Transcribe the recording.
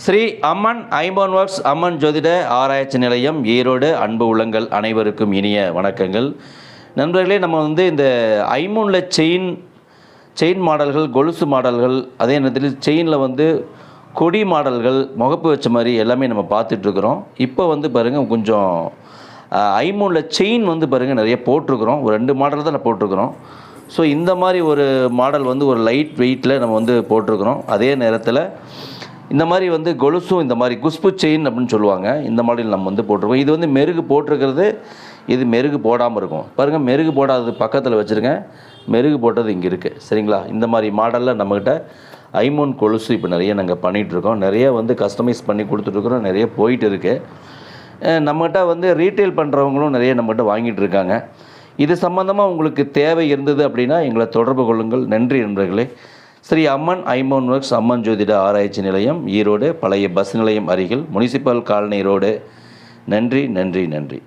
ஸ்ரீ அம்மன் ஐம்பொன் ஒர்க்ஸ் அம்மன் ஜோதிட ஆராய்ச்சி நிலையம் ஈரோடு அன்பு உள்ளங்கள் அனைவருக்கும் இனிய வணக்கங்கள். நண்பர்களே, நம்ம இந்த ஐம்பொனில் செயின் மாடல்கள், கொலுசு மாடல்கள், அதே நேரத்தில் செயினில் கொடி மாடல்கள், முகப்பு வச்ச மாதிரி எல்லாமே நம்ம பார்த்துட்ருக்குறோம். இப்போ பாருங்கள், கொஞ்சம் ஐம்பொனில் செயின் பாருங்கள் நிறைய போட்டிருக்கிறோம். ஒரு 2 மாடல் தான் போட்டிருக்கிறோம். ஸோ இந்த மாதிரி ஒரு மாடல் ஒரு லைட் வெயிட்டில் நம்ம போட்டிருக்கிறோம். அதே நேரத்தில் இந்த மாதிரி கொலுசும் இந்த மாதிரி குஷ்பு செயின் அப்படின்னு சொல்லுவாங்க. இந்த மாடல் நம்ம போட்டிருக்கோம். இது மெருகு போட்டிருக்கிறது, இது மெருகு போடாமல் இருக்கும். பாருங்கள், மெருகு போடாதது பக்கத்தில் வச்சுருங்க, மெருகு போட்டது இங்கே இருக்குது. சரிங்களா? இந்த மாதிரி மாடலில் நம்மக்கிட்ட ஐம்பொன் கொலுசு இப்போ நிறைய நாங்கள் பண்ணிகிட்ருக்கோம். நிறைய கஸ்டமைஸ் பண்ணி கொடுத்துட்ருக்குறோம். நிறைய போயிட்டு இருக்குது. நம்மகிட்ட ரீட்டைல் பண்ணுறவங்களும் நிறைய நம்மகிட்ட வாங்கிட்டு இருக்காங்க. இது சம்மந்தமாக உங்களுக்கு தேவை இருந்தது அப்படின்னா எங்களை தொடர்பு கொள்ளுங்கள். நன்றி நண்பர்களே. ஸ்ரீ அம்மன் ஐம்பொன் ஒர்க்ஸ் அம்மன் ஜோதிட ஆராய்ச்சி நிலையம் ஈரோடு, பழைய பஸ் நிலையம் அருகில், முனிசிபல் காலனி ரோடு. நன்றி நன்றி நன்றி.